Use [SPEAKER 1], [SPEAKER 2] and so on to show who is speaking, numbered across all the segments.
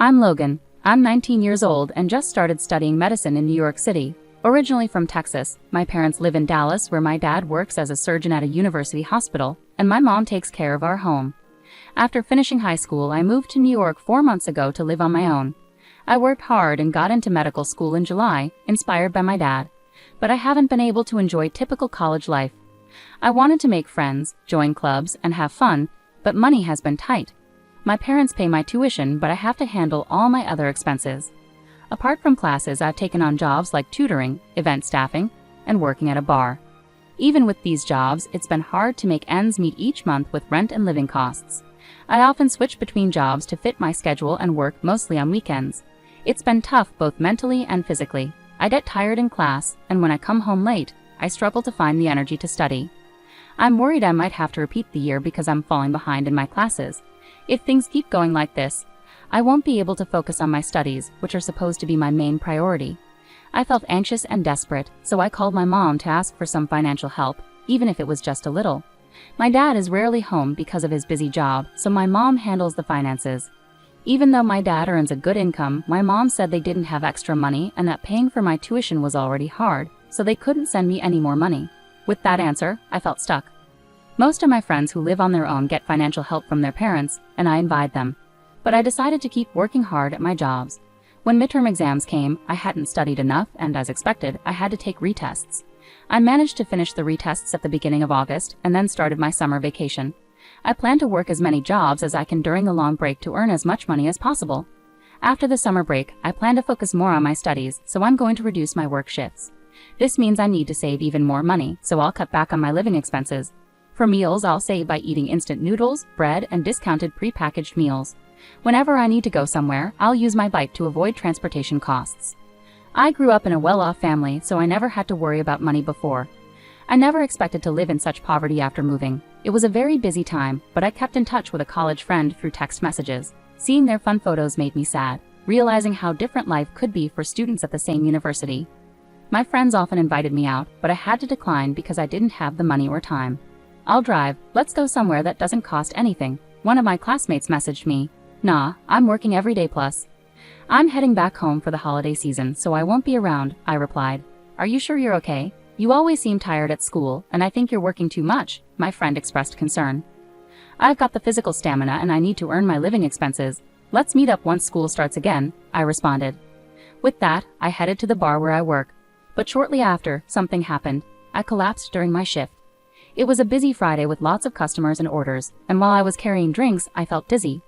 [SPEAKER 1] I'm Logan. I'm 19 years old and just started studying medicine in New York City. Originally from Texas, my parents live in Dallas where my dad works as a surgeon at a university hospital, and my mom takes care of our home. After finishing high school, I moved to New York 4 months ago to live on my own. I worked hard and got into medical school in July, inspired by my dad. But I haven't been able to enjoy typical college life. I wanted to make friends, join clubs, and have fun, but money has been tight. My parents pay my tuition, but I have to handle all my other expenses. Apart from classes, I've taken on jobs like tutoring, event staffing, and working at a bar. Even with these jobs, it's been hard to make ends meet each month with rent and living costs. I often switch between jobs to fit my schedule and work mostly on weekends. It's been tough both mentally and physically. I get tired in class, and when I come home late, I struggle to find the energy to study. I'm worried I might have to repeat the year because I'm falling behind in my classes. If things keep going like this, I won't be able to focus on my studies, which are supposed to be my main priority. I felt anxious and desperate, so I called my mom to ask for some financial help, even if it was just a little. My dad is rarely home because of his busy job, so my mom handles the finances. Even though my dad earns a good income, my mom said they didn't have extra money and that paying for my tuition was already hard, so they couldn't send me any more money. With that answer, I felt stuck. Most of my friends who live on their own get financial help from their parents, and I invite them. But I decided to keep working hard at my jobs. When midterm exams came, I hadn't studied enough, and as expected, I had to take retests. I managed to finish the retests at the beginning of August, and then started my summer vacation. I plan to work as many jobs as I can during the long break to earn as much money as possible. After the summer break, I plan to focus more on my studies, so I'm going to reduce my work shifts. This means I need to save even more money, so I'll cut back on my living expenses. For meals, I'll save by eating instant noodles, bread, and discounted pre-packaged meals. Whenever I need to go somewhere, I'll use my bike to avoid transportation costs. I grew up in a well-off family, so I never had to worry about money before. I never expected to live in such poverty after moving. It was a very busy time, but I kept in touch with a college friend through text messages. Seeing their fun photos made me sad, realizing how different life could be for students at the same university. My friends often invited me out, but I had to decline because I didn't have the money or time. "I'll drive, let's go somewhere that doesn't cost anything," one of my classmates messaged me. "Nah, I'm working every day plus. I'm heading back home for the holiday season, so I won't be around," I replied. "Are you sure you're okay? You always seem tired at school, and I think you're working too much," my friend expressed concern. "I've got the physical stamina and I need to earn my living expenses. Let's meet up once school starts again," I responded. With that, I headed to the bar where I work. But shortly after, something happened. I collapsed during my shift. It was a busy Friday with lots of customers and orders, and while I was carrying drinks, I felt dizzy.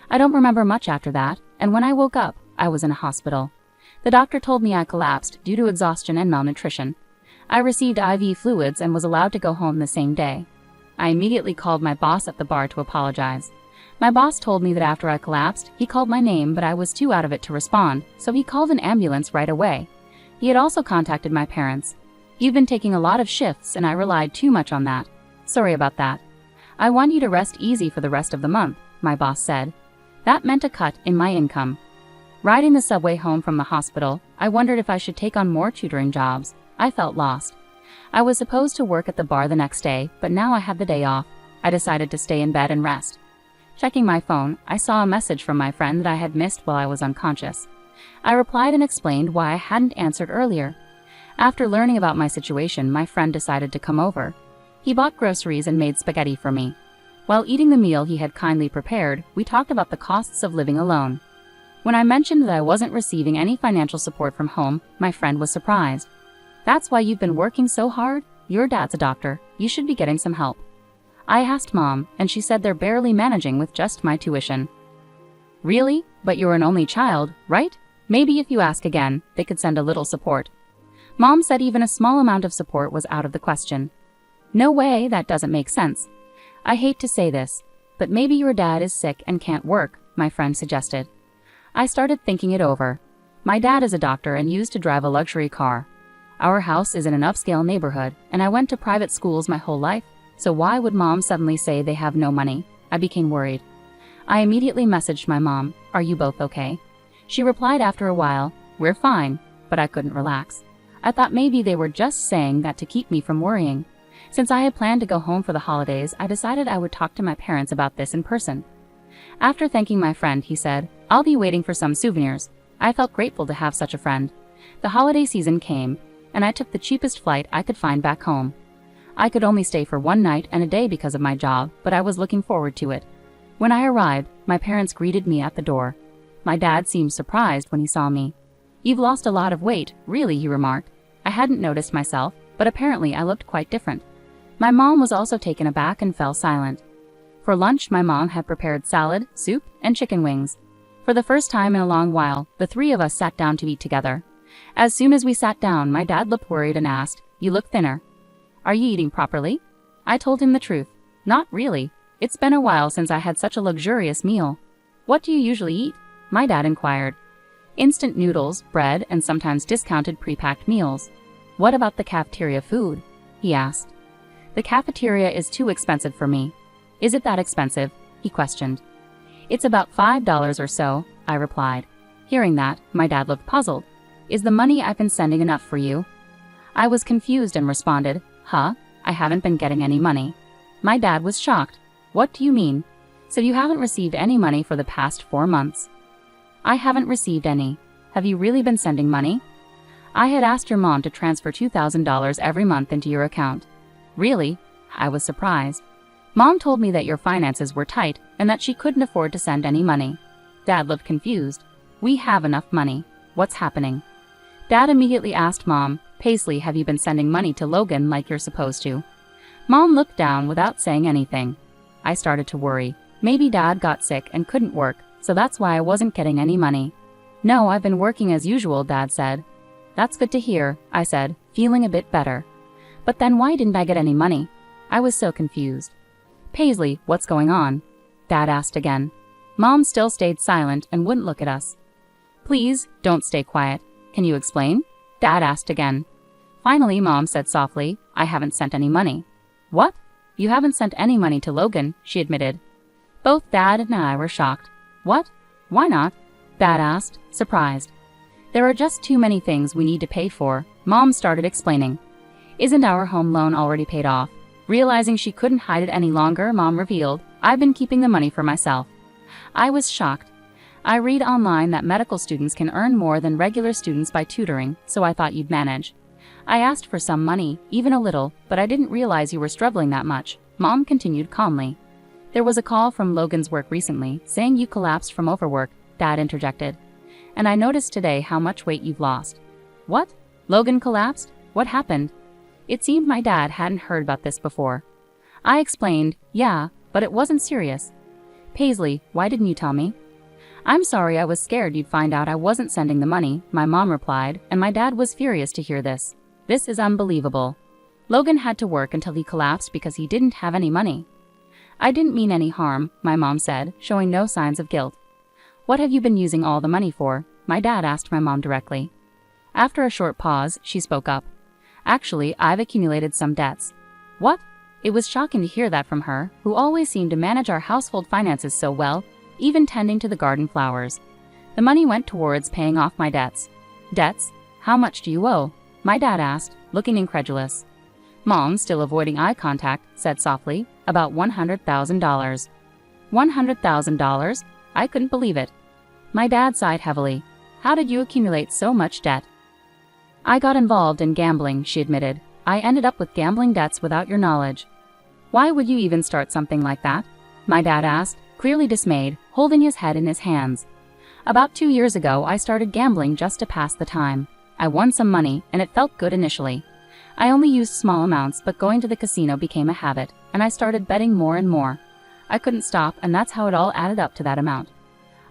[SPEAKER 1] I don't remember much after that, and when I woke up, I was in a hospital. The doctor told me I collapsed due to exhaustion and malnutrition. I received IV fluids and was allowed to go home the same day. I immediately called my boss at the bar to apologize. My boss told me that after I collapsed, he called my name, but I was too out of it to respond, so he called an ambulance right away. He had also contacted my parents. "You've been taking a lot of shifts and I relied too much on that. Sorry about that. I want you to rest easy for the rest of the month," my boss said. That meant a cut in my income. Riding the subway home from the hospital, I wondered if I should take on more tutoring jobs. I felt lost. I was supposed to work at the bar the next day, but now I had the day off. I decided to stay in bed and rest. Checking my phone, I saw a message from my friend that I had missed while I was unconscious. I replied and explained why I hadn't answered earlier. After learning about my situation, my friend decided to come over. He bought groceries and made spaghetti for me. While eating the meal he had kindly prepared, we talked about the costs of living alone. When I mentioned that I wasn't receiving any financial support from home, my friend was surprised. "That's why you've been working so hard? Your dad's a doctor. You should be getting some help." I asked Mom, and she said they're barely managing with just my tuition. "Really? But you're an only child, right? Maybe if you ask again, they could send a little support." Mom said even a small amount of support was out of the question. "No way, that doesn't make sense. I hate to say this, but maybe your dad is sick and can't work," my friend suggested. I started thinking it over. My dad is a doctor and used to drive a luxury car. Our house is in an upscale neighborhood, and I went to private schools my whole life, so why would Mom suddenly say they have no money? I became worried. I immediately messaged my mom, "Are you both okay?" She replied after a while, "We're fine," but I couldn't relax. I thought maybe they were just saying that to keep me from worrying. Since I had planned to go home for the holidays, I decided I would talk to my parents about this in person. After thanking my friend, he said, I'll be waiting for some souvenirs. I felt grateful to have such a friend. The holiday season came, and I took the cheapest flight I could find back home. I could only stay for one night and a day because of my job, but I was looking forward to it. When I arrived, my parents greeted me at the door. My dad seemed surprised when he saw me. "You've lost a lot of weight, really," he remarked. I hadn't noticed myself, but apparently I looked quite different. My mom was also taken aback and fell silent. For lunch, my mom had prepared salad, soup, and chicken wings. For the first time in a long while, the three of us sat down to eat together. As soon as we sat down, my dad looked worried and asked, "You look thinner. Are you eating properly?" I told him the truth. "Not really. It's been a while since I had such a luxurious meal." "What do you usually eat?" my dad inquired. "Instant noodles, bread, and sometimes discounted pre-packed meals." "What about the cafeteria food?" he asked. "The cafeteria is too expensive for me." "Is it that expensive?" he questioned. "It's about $5 or so," I replied. Hearing that, my dad looked puzzled. "Is the money I've been sending enough for you?" I was confused and responded, "Huh? I haven't been getting any money." My dad was shocked. "What do you mean? So you haven't received any money for the past 4 months?" "I haven't received any. Have you really been sending money?" "I had asked your mom to transfer $2,000 every month into your account." "Really?" I was surprised. "Mom told me that your finances were tight and that she couldn't afford to send any money." Dad looked confused. "We have enough money. What's happening?" Dad immediately asked Mom, "Paisley, have you been sending money to Logan like you're supposed to?" Mom looked down without saying anything. I started to worry. Maybe Dad got sick and couldn't work, so that's why I wasn't getting any money. "No, I've been working as usual," Dad said. "That's good to hear," I said, feeling a bit better. "But then why didn't I get any money?" I was so confused. "Paisley, what's going on?" Dad asked again. Mom still stayed silent and wouldn't look at us. "Please, don't stay quiet. Can you explain?" Dad asked again. Finally, Mom said softly, "I haven't sent any money." "What? You haven't sent any money to Logan," she admitted. Both Dad and I were shocked. "What? Why not?" Dad asked, surprised. "There are just too many things we need to pay for," Mom started explaining. "Isn't our home loan already paid off?" Realizing she couldn't hide it any longer, Mom revealed, "I've been keeping the money for myself." I was shocked. I read online that medical students can earn more than regular students by tutoring, so I thought you'd manage. I asked for some money, even a little, but I didn't realize you were struggling that much, Mom continued calmly. "There was a call from Logan's work recently, saying you collapsed from overwork," Dad interjected. "And I noticed today how much weight you've lost." "What? Logan collapsed? What happened?" It seemed my dad hadn't heard about this before. I explained, "Yeah, but it wasn't serious." "Paisley, why didn't you tell me?" "I'm sorry, I was scared you'd find out I wasn't sending the money," my mom replied, and my dad was furious to hear this. "This is unbelievable. Logan had to work until he collapsed because he didn't have any money." "I didn't mean any harm," my mom said, showing no signs of guilt. "What have you been using all the money for?" my dad asked my mom directly. After a short pause, she spoke up. "Actually, I've accumulated some debts." "What?" It was shocking to hear that from her, who always seemed to manage our household finances so well, even tending to the garden flowers. The money went towards paying off my debts. "Debts? How much do you owe?" my dad asked, looking incredulous. Mom, still avoiding eye contact, said softly, "About $100,000. $100,000? I couldn't believe it. My dad sighed heavily. "How did you accumulate so much debt?" "I got involved in gambling," she admitted. "I ended up with gambling debts without your knowledge." "Why would you even start something like that?" my dad asked, clearly dismayed, holding his head in his hands. "About 2 years ago, I started gambling just to pass the time. I won some money, and it felt good initially. I only used small amounts, but going to the casino became a habit, and I started betting more and more. I couldn't stop, and that's how it all added up to that amount."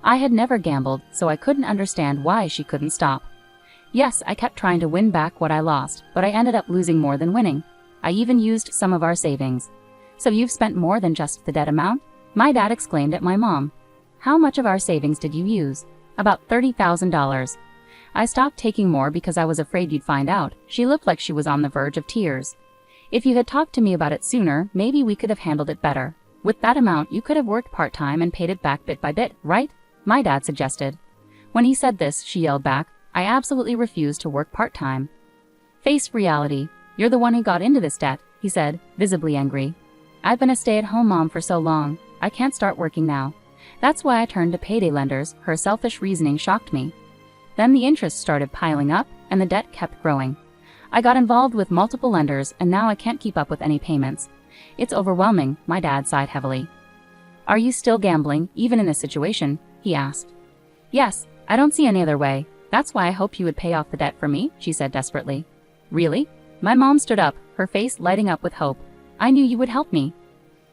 [SPEAKER 1] I had never gambled, so I couldn't understand why she couldn't stop. "Yes, I kept trying to win back what I lost, but I ended up losing more than winning. I even used some of our savings." "So you've spent more than just the debt amount?" my dad exclaimed at my mom. "How much of our savings did you use?" "About $30,000. I stopped taking more because I was afraid you'd find out." She looked like she was on the verge of tears. "If you had talked to me about it sooner, maybe we could have handled it better. With that amount, you could have worked part-time and paid it back bit by bit, right?" my dad suggested. When he said this, she yelled back, "I absolutely refuse to work part-time." "Face reality. You're the one who got into this debt," he said, visibly angry. "I've been a stay-at-home mom for so long. I can't start working now. That's why I turned to payday lenders. Her selfish reasoning shocked me. Then the interest started piling up, and the debt kept growing. I got involved with multiple lenders, and now I can't keep up with any payments. It's overwhelming, my dad sighed heavily. Are you still gambling, even in this situation? He asked. Yes, I don't see any other way. That's why I hoped you would pay off the debt for me, she said desperately. Really? My mom stood up, her face lighting up with hope. I knew you would help me.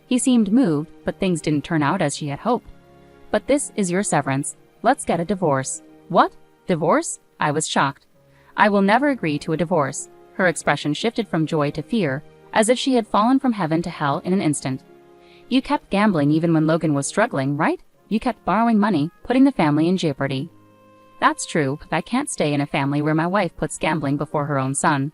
[SPEAKER 1] He seemed moved, but things didn't turn out as she had hoped. But this is your severance. Let's get a divorce. What? Divorce? I was shocked. I will never agree to a divorce. Her expression shifted from joy to fear, as if she had fallen from heaven to hell in an instant. You kept gambling even when Logan was struggling, right? You kept borrowing money, putting the family in jeopardy. That's true, but I can't stay in a family where my wife puts gambling before her own son.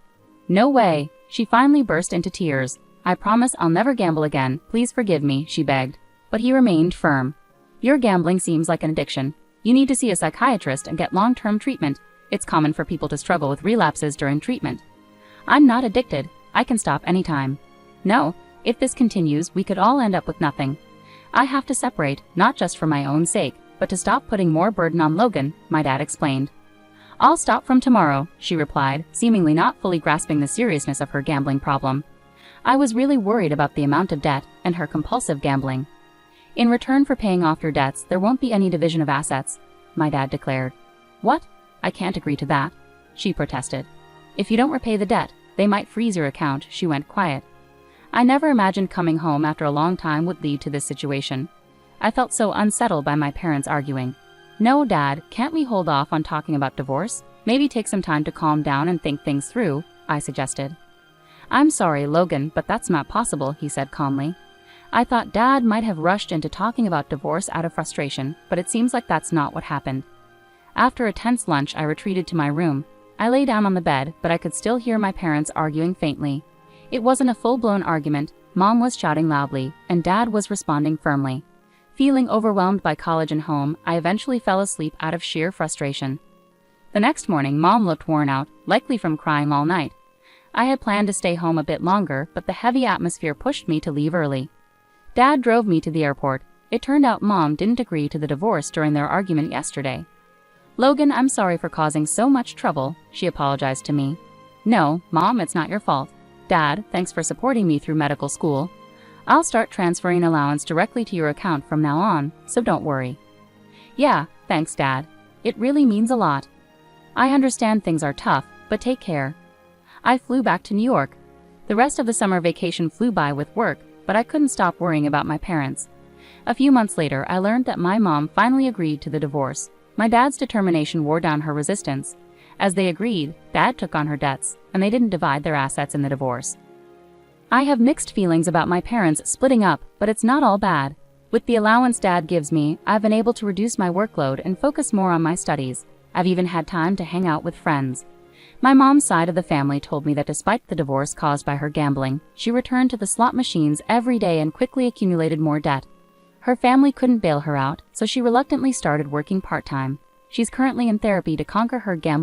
[SPEAKER 1] No way. She finally burst into tears. I promise I'll never gamble again. Please forgive me, she begged. But he remained firm. Your gambling seems like an addiction. You need to see a psychiatrist and get long-term treatment. It's common for people to struggle with relapses during treatment. I'm not addicted. I can stop anytime. No, if this continues, we could all end up with nothing. I have to separate, not just for my own sake, but to stop putting more burden on Logan, my dad explained. I'll stop from tomorrow, she replied, seemingly not fully grasping the seriousness of her gambling problem. I was really worried about the amount of debt and her compulsive gambling. In return for paying off your debts, there won't be any division of assets, my dad declared. What? I can't agree to that, she protested. If you don't repay the debt, they might freeze your account, she went quiet. I never imagined coming home after a long time would lead to this situation. I felt so unsettled by my parents arguing. No, Dad, can't we hold off on talking about divorce? Maybe take some time to calm down and think things through, I suggested. I'm sorry, Logan, but that's not possible, he said calmly. I thought Dad might have rushed into talking about divorce out of frustration, but it seems like that's not what happened. After a tense lunch, I retreated to my room. I lay down on the bed, but I could still hear my parents arguing faintly. It wasn't a full-blown argument. Mom was shouting loudly, and Dad was responding firmly. Feeling overwhelmed by college and home, I eventually fell asleep out of sheer frustration. The next morning, Mom looked worn out, likely from crying all night. I had planned to stay home a bit longer, but the heavy atmosphere pushed me to leave early. Dad drove me to the airport. It turned out Mom didn't agree to the divorce during their argument yesterday. Logan, I'm sorry for causing so much trouble, she apologized to me. No, Mom, it's not your fault. Dad, thanks for supporting me through medical school. I'll start transferring an allowance directly to your account from now on, so don't worry. Yeah, thanks, Dad. It really means a lot. I understand things are tough, but take care. I flew back to New York. The rest of the summer vacation flew by with work, but I couldn't stop worrying about my parents. A few months later, I learned that my mom finally agreed to the divorce. My dad's determination wore down her resistance. As they agreed, Dad took on her debts, and they didn't divide their assets in the divorce. I have mixed feelings about my parents splitting up, but it's not all bad. With the allowance Dad gives me, I've been able to reduce my workload and focus more on my studies. I've even had time to hang out with friends. My mom's side of the family told me that despite the divorce caused by her gambling, she returned to the slot machines every day and quickly accumulated more debt. Her family couldn't bail her out, so she reluctantly started working part-time. She's currently in therapy to conquer her gambling